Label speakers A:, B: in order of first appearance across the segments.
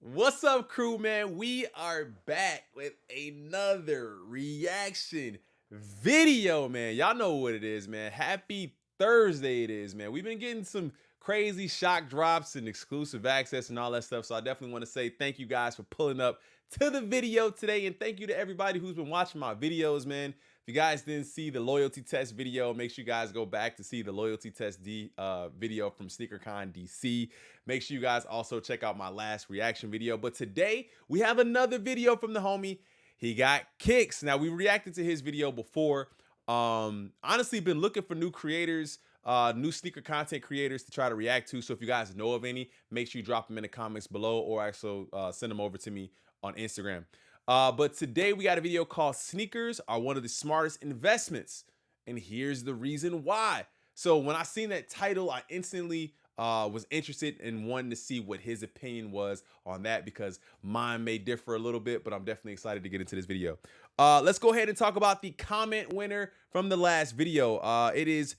A: What's up, crew, man? We are back with another reaction video, man. Y'all know what it is, man. Happy Thursday it is, man. We've been getting some crazy shock drops and exclusive access and all that stuff. So I definitely want to say thank you guys for pulling up to the video today. And thank you to everybody who's been watching my videos, man. If you guys didn't see the loyalty test video, make sure you guys go back to see the loyalty test video from SneakerCon DC. Make sure you guys also check out my last reaction video. But today we have another video from the homie. He got kicks. Now, we reacted to his video before. Honestly, been looking for new creators, new sneaker content creators to try to react to. So if you guys know of any, make sure you drop them in the comments below, or also send them over to me on Instagram. But today we got a video called Sneakers Are One of the Smartest Investments. And here's the reason why. So when I seen that title, I instantly was interested in wanting to see what his opinion was on that, because mine may differ a little bit, but I'm definitely excited to get into this video. Let's go ahead and talk about the comment winner from the last video. It is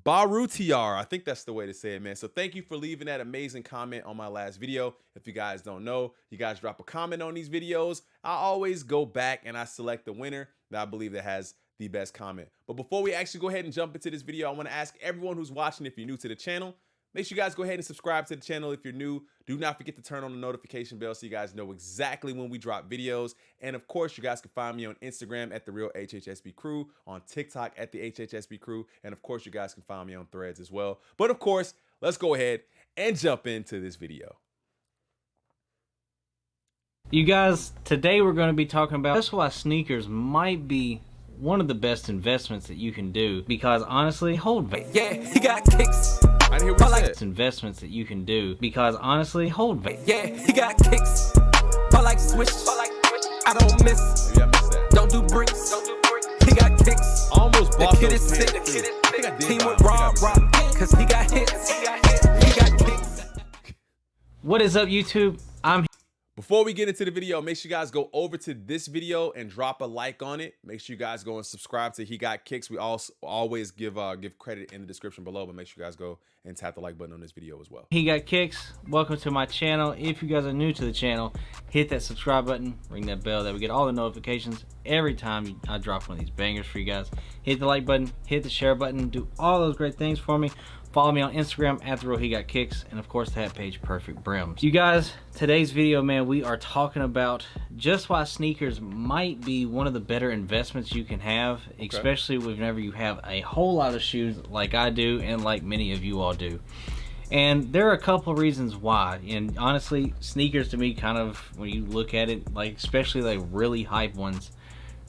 A: Barutiar. I think that's the way to say it, man. So thank you for leaving that amazing comment on my last video. If you guys don't know, you guys drop a comment on these videos. I always go back and I select the winner that I believe that has the best comment. But before we actually go ahead and jump into this video, I want to ask everyone who's watching, if you're new to the channel, make sure you guys go ahead and subscribe to the channel if you're new. Do not forget to turn on the notification bell so you guys know exactly when we drop videos. And of course, you guys can find me on Instagram at The Real HHSB Crew, on TikTok at The HHSB Crew, and of course, you guys can find me on Threads as well. But of course, let's go ahead and jump into this video.
B: You guys, today we're going to be talking about just why sneakers might be one of the best investments that you can do, because honestly,
C: yeah, he got kicks.
A: I didn't hear what you said.
B: Investments that you can do, because honestly,
C: yeah, he got kicks. But like swish, I don't miss.
A: Maybe I missed that.
C: Don't do bricks. He got kicks.
A: Almost bought
C: The kid
A: those
C: is sick.
A: pants, too. I think I did
C: Team
A: buy
C: with
A: them.
C: Rob, cause he got hits. He got kicks.
B: what is up, YouTube? I'm
A: Before we get into the video, make sure you guys go over to this video and drop a like on it. Make sure you guys go and subscribe to He Got Kicks. We also always give credit in the description below, but make sure you guys go and tap the like button on this video as well.
B: He Got Kicks. Welcome to my channel. If you guys are new to the channel, hit that subscribe button, ring that bell, that we get all the notifications every time I drop one of these bangers for you guys. Hit the like button, hit the share button, do all those great things for me. Follow me on Instagram at The Real He Got Kicks, and of course the hat page Perfect Brims. You guys, today's video, man, we are talking about just why sneakers might be one of the better investments you can have, especially whenever you have a whole lot of shoes like I do and like many of you all do. And there are a couple of reasons why. And honestly, sneakers to me, kind of, when you look at it, like especially like really hype ones,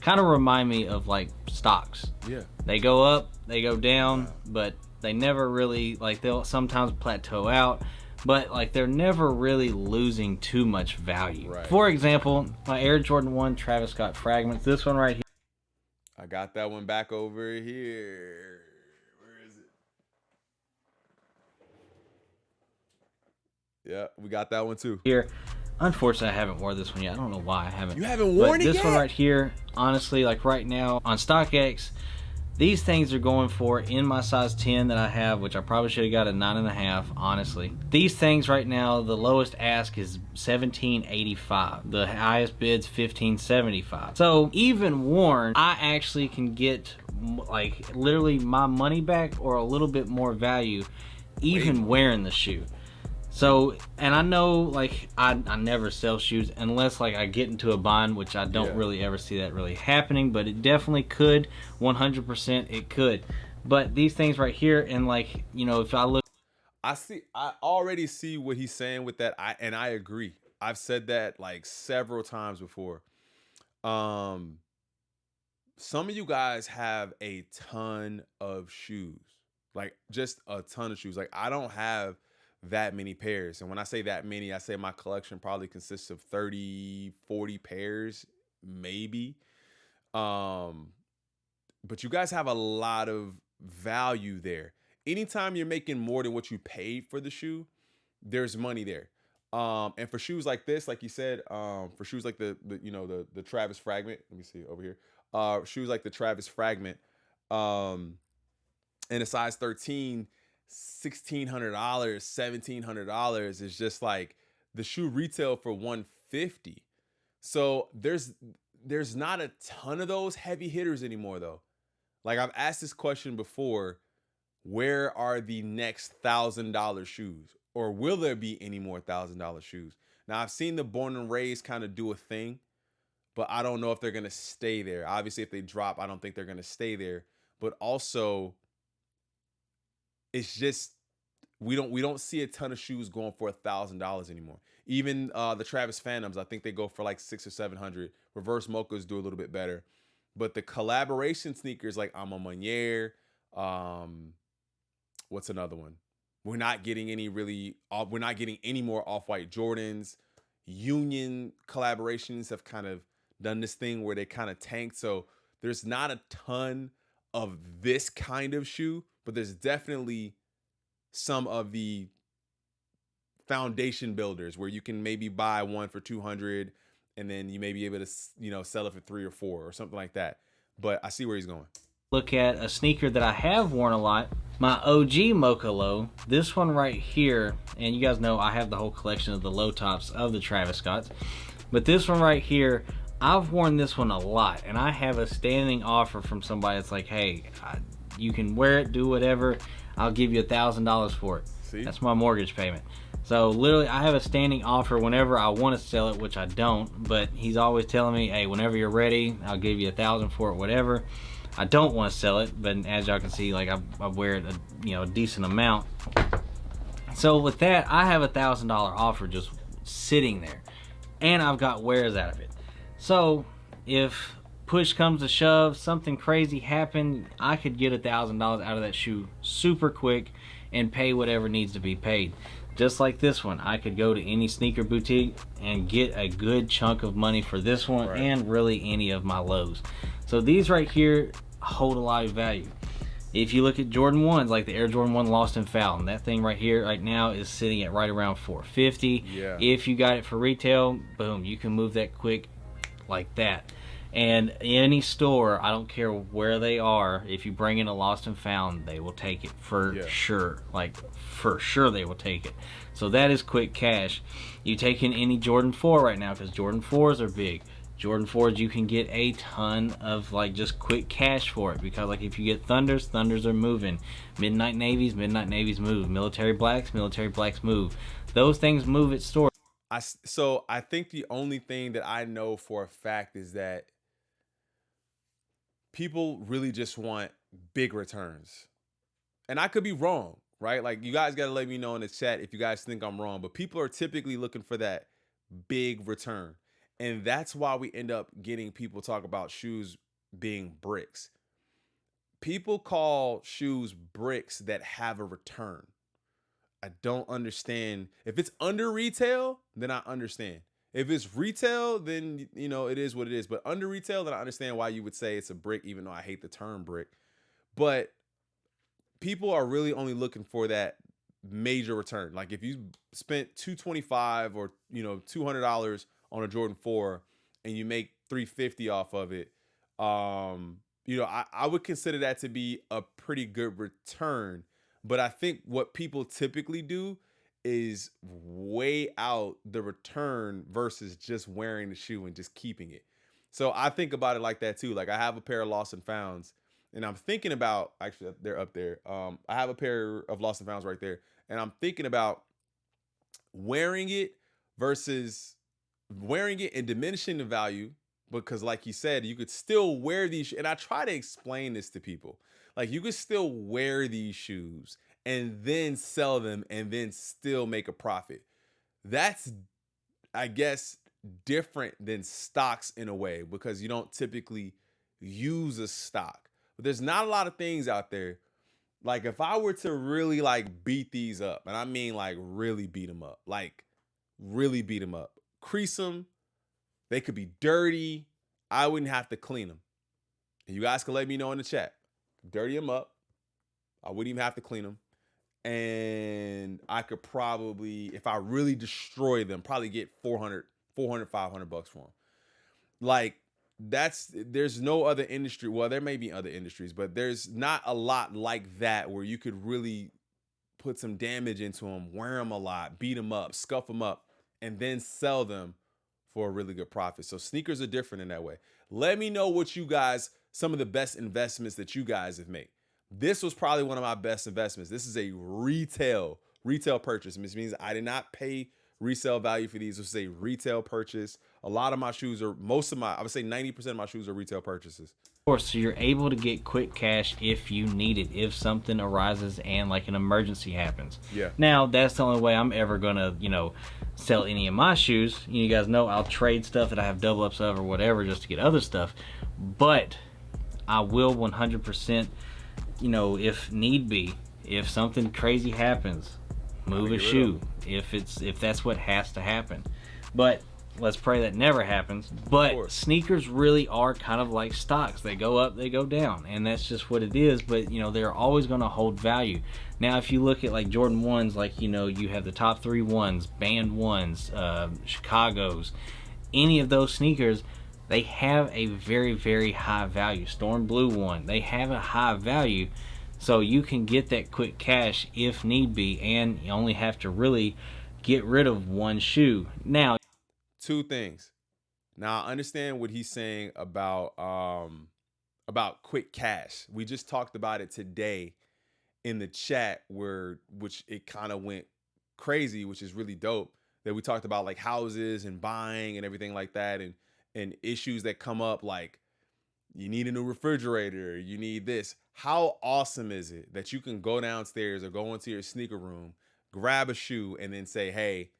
B: kind of remind me of like stocks.
A: Yeah.
B: They go up, they go down, but they never really, like, they'll sometimes plateau out, but like they're never really losing too much value.
A: Right.
B: For example, my Air Jordan 1 Travis Scott fragments, this one right here.
A: I got that one back over here. Where is it? Yeah, we got that one too.
B: Here, unfortunately, I haven't worn this one yet. I don't know why I haven't.
A: You haven't worn it
B: this
A: yet?
B: one right here, honestly, like right now on StockX, these things are going for, in my size 10 that I have, which I probably should have got a 9.5, honestly. These things right now, the lowest ask is $17.85. The highest bid's $15.75. So even worn, I actually can get like literally my money back or a little bit more value even wearing the shoe. So, and I know, like, I never sell shoes unless, like, I get into a bind, which I don't really ever see that really happening, but it definitely could. 100% it could. But these things right here, and, like, you know, if I look,
A: I already see what he's saying with that, and I agree. I've said that like several times before. Some of you guys have a ton of shoes, like just a ton of shoes. Like, I don't have that many pairs, and when I say that many, I say my collection probably consists of 30 40 pairs maybe. But you guys have a lot of value there. Anytime you're making more than what you paid for the shoe, there's money there. And for shoes like this, like you said, for shoes like the Travis Fragment, let me see over here, shoes like the Travis Fragment, in a size 13, $1,600, $1,700 is just like, the shoe retail for 150. So there's not a ton of those heavy hitters anymore though. Like I've asked this question before, where are the next $1,000 shoes? Or will there be any more $1,000 shoes? Now I've seen the Born and Raised kind of do a thing, but I don't know if they're gonna stay there. Obviously, if they drop, I don't think they're gonna stay there. But also, it's just we don't see a ton of shoes going for $1,000 anymore. Even the Travis Phantoms, I think they go for like 600 or 700. Reverse Mochas do a little bit better, but the collaboration sneakers like Ama Meunier, what's another one? We're not getting any really. We're not getting any more Off-White Jordans. Union collaborations have kind of done this thing where they kind of tanked. So there's not a ton of this kind of shoe, but there's definitely some of the foundation builders where you can maybe buy one for 200 and then you may be able to, you know, sell it for 3 or 4 or something like that. But I see where he's going.
B: Look at a sneaker that I have worn a lot, my OG Mocha Low. This one right here, and you guys know I have the whole collection of the low tops of the Travis Scotts, but this one right here, I've worn this one a lot, and I have a standing offer from somebody that's like, hey, you can wear it, do whatever, I'll give you $1,000 for it.
A: See?
B: That's my mortgage payment. So literally I have a standing offer whenever I want to sell it, which I don't, but he's always telling me, hey, whenever you're ready, I'll give you $1,000 for it, whatever. I don't want to sell it, but as y'all can see, like I wear it a decent amount. So with that, I have $1,000 offer just sitting there, and I've got wears out of it. So if push comes to shove, something crazy happened, I could get $1,000 out of that shoe super quick and pay whatever needs to be paid. Just like this one, I could go to any sneaker boutique and get a good chunk of money for this one, right, and really any of my lows. So these right here hold a lot of value. If you look at Jordan 1s, like the Air Jordan 1 Lost and Found, that thing right here right now is sitting at right around $450.
A: Yeah.
B: If you got it for retail, boom, you can move that quick like that. And any store, I don't care where they are, if you bring in a Lost and Found, they will take it for sure. Like, for sure they will take it. So that is quick cash. You take in any Jordan 4 right now, because Jordan 4s are big. Jordan 4s, you can get a ton of like just quick cash for it, because like if you get Thunders are moving. Midnight Navies move. Military Blacks move. Those things move at store.
A: So I think the only thing that I know for a fact is that people really just want big returns. And I could be wrong, right? Like, you guys got to let me know in the chat if you guys think I'm wrong, but people are typically looking for that big return. And that's why we end up getting people talk about shoes being bricks. People call shoes bricks that have a return. I don't understand. If it's under retail, then I understand. If it's retail, then, you know, it is what it is. But under retail, then I understand why you would say it's a brick, even though I hate the term brick. But people are really only looking for that major return. Like if you spent $225 or, you know, $200 on a Jordan 4 and you make $350 off of it, you know, I would consider that to be a pretty good return. But I think what people typically do is weigh out the return versus just wearing the shoe and just keeping it. So I think about it like that too. Like I have a pair of Lost and Founds, and I'm thinking about, actually they're up there. I have a pair of Lost and Founds right there, and I'm thinking about wearing it versus wearing it and diminishing the value, because like you said, you could still wear these, and I try to explain this to people. Like you could still wear these shoes and then sell them and then still make a profit. That's, I guess, different than stocks in a way, because you don't typically use a stock. But there's not a lot of things out there. Like if I were to really like beat these up, and I mean like really beat them up, like really beat them up, crease them, they could be dirty, I wouldn't have to clean them. And you guys can let me know in the chat. Dirty them up, I wouldn't even have to clean them. And I could probably, if I really destroy them, probably get $400, $500 for them. Like there's no other industry. Well, there may be other industries, but there's not a lot like that where you could really put some damage into them, wear them a lot, beat them up, scuff them up, and then sell them for a really good profit. So sneakers are different in that way. Let me know what you guys, some of the best investments that you guys have made. This was probably one of my best investments. This is a retail purchase, which means I did not pay resale value for these. This is a retail purchase. A lot of my shoes are, I would say 90% of my shoes are retail purchases.
B: Of course, so you're able to get quick cash if you need it, if something arises and like an emergency happens.
A: Yeah.
B: Now, that's the only way I'm ever gonna, sell any of my shoes. You guys know I'll trade stuff that I have double ups of or whatever just to get other stuff. But I will 100%, if need be, if something crazy happens, move a shoe if that's what has to happen. But let's pray that never happens. But sneakers really are kind of like stocks. They go up, they go down, and that's just what it is. But they're always going to hold value. Now if you look at like Jordan 1s, like you have the top 3 ones, band 1s, Chicago's, any of those sneakers, they have a very, very high value. Storm Blue 1, they have a high value. So you can get that quick cash if need be, and you only have to really get rid of one shoe. Now,
A: 2 things. Now I understand what he's saying about quick cash. We just talked about it today in the chat which it kind of went crazy, which is really dope. That we talked about like houses and buying and everything like that, and issues that come up, like you need a new refrigerator, you need this. How awesome is it that you can go downstairs or go into your sneaker room, grab a shoe, and then say, hey,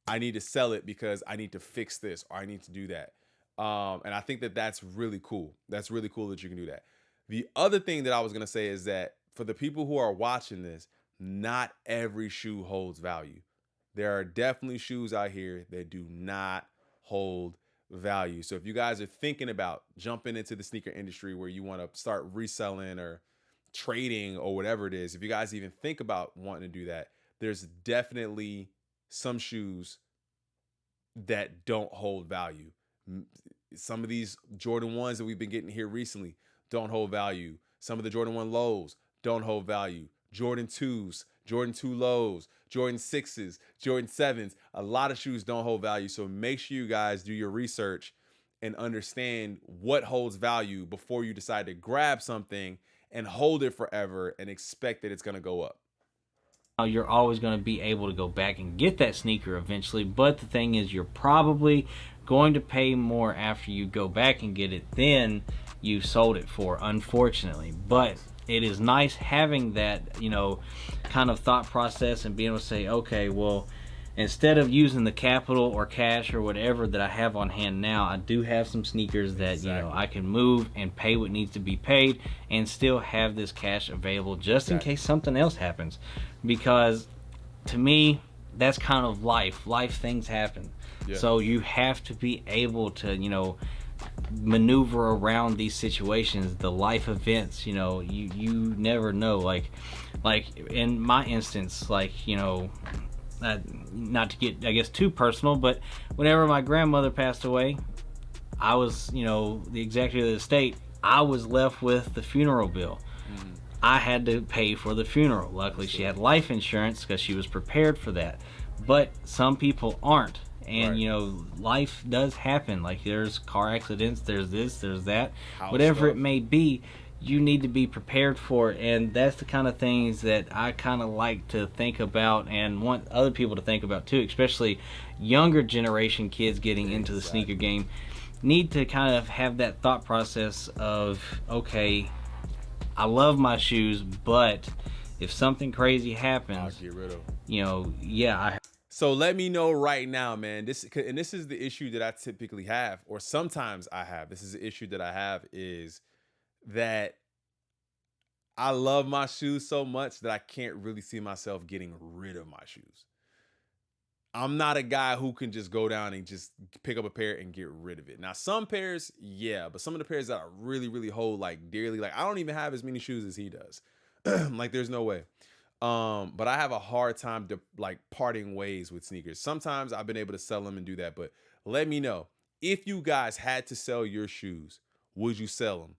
A: I need to sell it because I need to fix this or I need to do that. And I think that that's really cool. That's really cool that you can do that. The other thing that I was going to say is that for the people who are watching this, not every shoe holds value. There are definitely shoes out here that do not hold value. So if you guys are thinking about jumping into the sneaker industry where you want to start reselling or trading or whatever it is, if you guys even think about wanting to do that, there's definitely some shoes that don't hold value. Some of these Jordan 1s that we've been getting here recently don't hold value. Some of the Jordan 1 lows don't hold value. Jordan 2s, Jordan 2 lows, Jordan 6s, Jordan 7s, a lot of shoes don't hold value. So make sure you guys do your research and understand what holds value before you decide to grab something and hold it forever and expect that it's going to go up.
B: You're always going to be able to go back and get that sneaker eventually, but the thing is you're probably going to pay more after you go back and get it than you sold it for, unfortunately. But it is nice having that, kind of thought process and being able to say, okay, well, instead of using the capital or cash or whatever that I have on hand now, I do have some sneakers that, I can move and pay what needs to be paid and still have this cash available just in case something else happens. Because to me, that's kind of life. Life things happen. Yeah. So you have to be able to, maneuver around these situations, the life events. You never know. Like in my instance, not to get, I guess, too personal, but whenever my grandmother passed away, I was, the executive of the estate, I was left with the funeral bill. I had to pay for the funeral. Luckily, she had life insurance because she was prepared for that. But some people aren't. And, life does happen. Like, there's car accidents, there's this, there's that. Whatever it may be, you need to be prepared for it. And that's the kind of things that I kind of like to think about and want other people to think about too, especially younger generation kids getting into the sneaker game. Need to kind of have that thought process of, okay, I love my shoes, but if something crazy happens,
A: I'll get rid of them. So let me know right now, man. This is the issue that I typically have, or sometimes I have. This is the issue that I have, is that I love my shoes so much that I can't really see myself getting rid of my shoes. I'm not a guy who can just go down and just pick up a pair and get rid of it. Now, some pairs, yeah, but some of the pairs that I really, really hold like dearly, like I don't even have as many shoes as he does. Like, there's no way. But I have a hard time parting ways with sneakers. Sometimes I've been able to sell them and do that, but let me know. If you guys had to sell your shoes, would you sell them?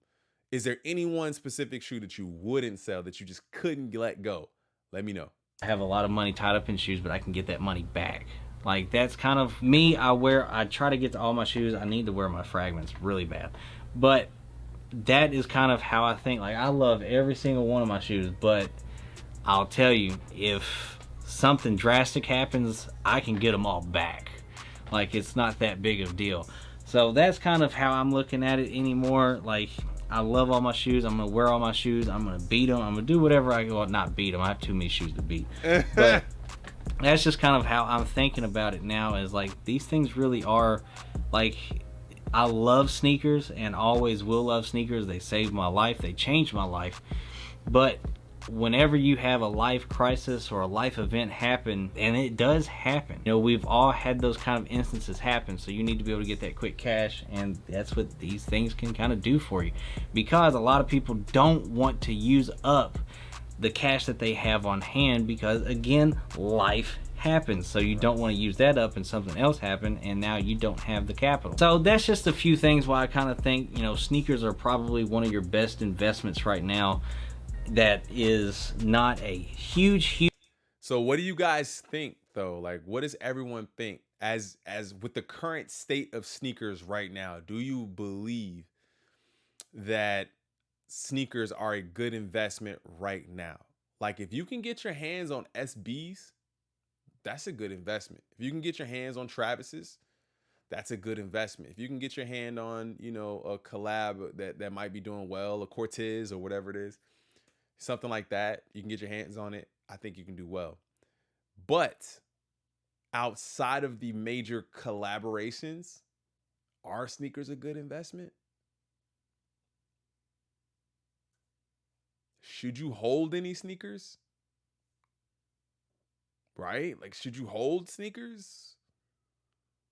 A: Is there any one specific shoe that you wouldn't sell, that you just couldn't let go? Let me know.
B: I have a lot of money tied up in shoes, but I can get that money back. Like, that's kind of me. I try to get to all my shoes. I need to wear my fragments really bad, but that is kind of how I think. Like, I love every single one of my shoes, but I'll tell you, if something drastic happens, I can get them all back. Like, it's not that big of a deal. So that's kind of how I'm looking at it anymore. Like, I love all my shoes. I'm gonna wear all my shoes. I'm gonna beat them. I'm gonna do whatever I go. Well, not beat them. I have too many shoes to beat. But that's just kind of how I'm thinking about it now. Is like, these things really are, like, I love sneakers and always will love sneakers. They saved my life. They changed my life. But whenever you have a life crisis or a life event happen, and it does happen, you know, we've all had those kind of instances happen, so you need to be able to get that quick cash, and that's what these things can kind of do for you, because a lot of people don't want to use up the cash that they have on hand, because again, life happens, so you don't want to use that up and something else happen and now you don't have the capital. So that's just a few things why I kind of think, you know, sneakers are probably one of your best investments right now. That is not a huge.
A: So what do you guys think though? Like, what does everyone think as with the current state of sneakers right now? Do you believe that sneakers are a good investment right now? Like, if you can get your hands on SBs, that's a good investment. If you can get your hands on Travis's, that's a good investment. If you can get your hand on, you know, a collab that might be doing well, a Cortez or whatever it is, something like that, you can get your hands on it, I think you can do well. But outside of the major collaborations, are sneakers a good investment? Should you hold any sneakers? Right? Like, should you hold sneakers?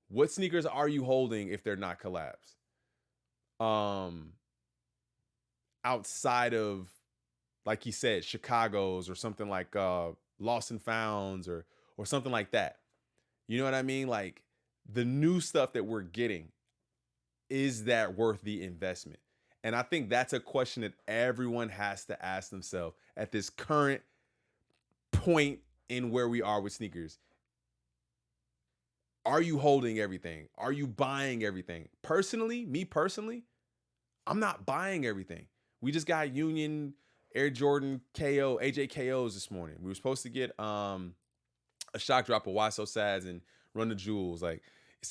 A: What sneakers are you holding if they're not collabs? Outside of, like he said, Chicago's or something like Lost and Founds or something like that. You know what I mean? Like, the new stuff that we're getting, is that worth the investment? And I think that's a question that everyone has to ask themselves at this current point in where we are with sneakers. Are you holding everything? Are you buying everything? Personally, me personally, I'm not buying everything. We just got Union Air Jordan KO, AJKOs this morning. We were supposed to get a shock drop of Why So Sads and Run the Jewels. Like,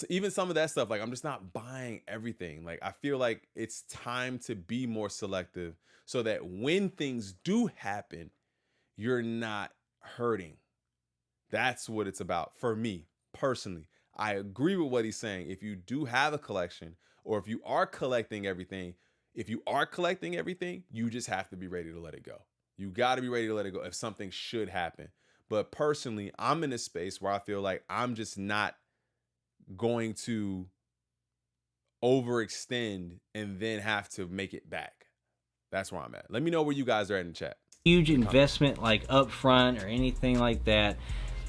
A: even some of that stuff, like, I'm just not buying everything. Like, I feel like it's time to be more selective so that when things do happen, you're not hurting. That's what it's about for me personally. I agree with what he's saying. If you do have a collection, or if you are collecting everything, you just have to be ready to let it go. You got to be ready to let it go if something should happen. But personally, I'm in a space where I feel like I'm just not going to overextend and then have to make it back. That's where I'm at. Let me know where you guys are at in the chat.
B: Huge investment like up front or anything like that,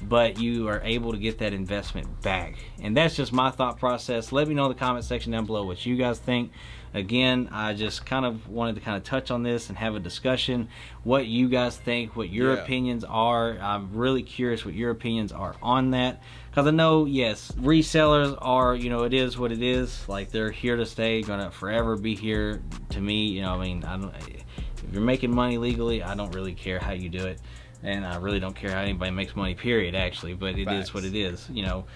B: but you are able to get that investment back. And that's just my thought process. Let me know in the comment section down below what you guys think. Again, I just kind of wanted to kind of touch on this and have a discussion, what you guys think, what your opinions are. I'm really curious what your opinions are on that, because I know, yes, resellers are, you know, it is what it is. Like, they're here to stay, gonna forever be here. To me, you know, I mean, if you're making money legally, I don't really care how you do it, and I really don't care how anybody makes money, period, actually. But it is what it is, you know.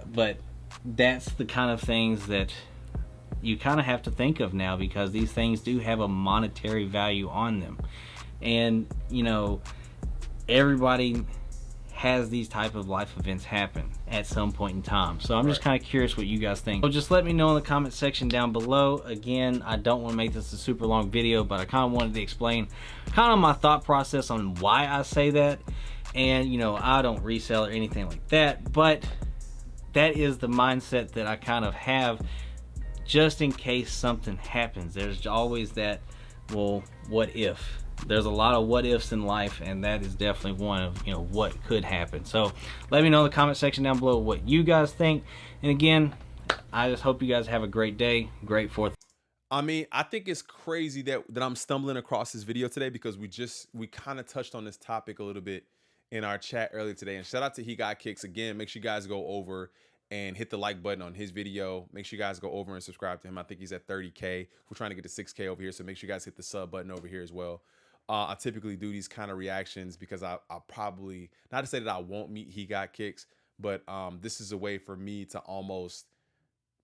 B: But that's the kind of things that you kind of have to think of now, because these things do have a monetary value on them. And, you know, everybody has these type of life events happen at some point in time. So I'm just kind of curious what you guys think. So just let me know in the comment section down below. Again, I don't want to make this a super long video, but I kind of wanted to explain kind of my thought process on why I say that. And, you know, I don't resell or anything like that, but that is the mindset that I kind of have, just in case something happens. There's always that, well, what if? There's a lot of what ifs in life, and that is definitely one of, you know, what could happen. So let me know in the comment section down below what you guys think. And again, I just hope you guys have a great day, great 4th.
A: I mean, I think it's crazy that I'm stumbling across this video today, because we kind of touched on this topic a little bit in our chat earlier today. And shout out to He Got Kicks again. Make sure you guys go over and hit the like button on his video. Make sure you guys go over and subscribe to him. I think he's at 30K. We're trying to get to 6K over here, so make sure you guys hit the sub button over here as well. I typically do these kind of reactions because I'll probably, not to say that I won't meet He Got Kicks, but this is a way for me to almost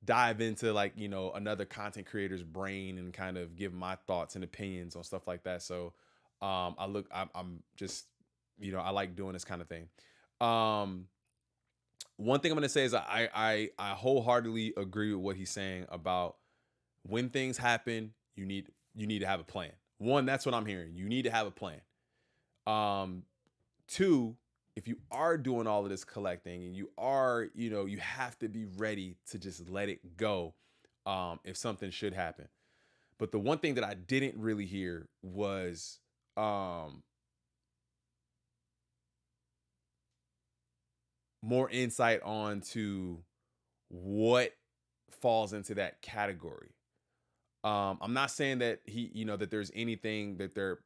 A: dive into, like, you know, another content creator's brain and kind of give my thoughts and opinions on stuff like that. So I'm just, you know, I like doing this kind of thing. One thing I'm gonna say is I wholeheartedly agree with what he's saying about when things happen, you need to have a plan. One, that's what I'm hearing. You need to have a plan. Two, if you are doing all of this collecting and you are, you know, you have to be ready to just let it go if something should happen. But the one thing that I didn't really hear was more insight onto what falls into that category. I'm not saying that that there's anything that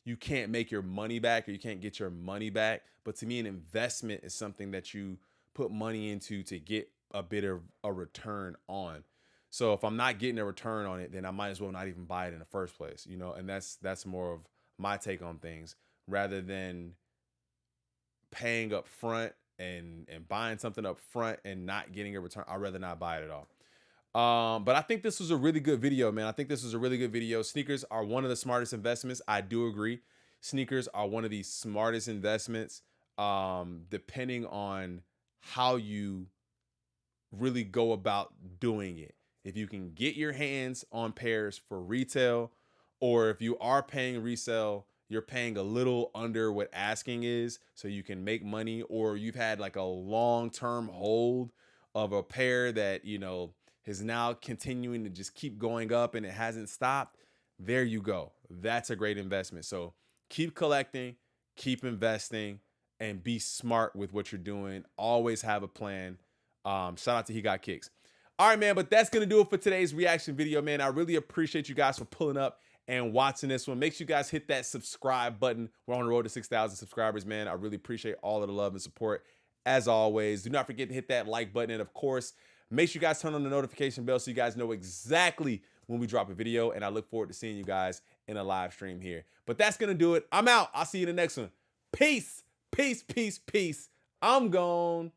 A: you can't make your money back or you can't get your money back. But to me, an investment is something that you put money into to get a bit of a return on. So if I'm not getting a return on it, then I might as well not even buy it in the first place, you know, and that's more of my take on things rather than paying up front and buying something up front and not getting a return. I'd rather not buy it at all. But I think this was a really good video, man. I think this was a really good video. Sneakers are one of the smartest investments. I do agree. Sneakers are one of the smartest investments, depending on how you really go about doing it. If you can get your hands on pairs for retail, or if you are paying resale, you're paying a little under what asking is so you can make money, or you've had like a long-term hold of a pair that, you know, is now continuing to just keep going up and it hasn't stopped. There you go. That's a great investment. So keep collecting, keep investing, and be smart with what you're doing. Always have a plan. Shout out to He Got Kicks. All right, man, but that's going to do it for today's reaction video, man. I really appreciate you guys for pulling up and watching this one. Make sure you guys hit that subscribe button. We're on the road to 6,000 subscribers, man. I really appreciate all of the love and support. As always, do not forget to hit that like button. And of course, make sure you guys turn on the notification bell so you guys know exactly when we drop a video. And I look forward to seeing you guys in a live stream here. But that's going to do it. I'm out. I'll see you in the next one. Peace, peace, peace, peace. I'm gone.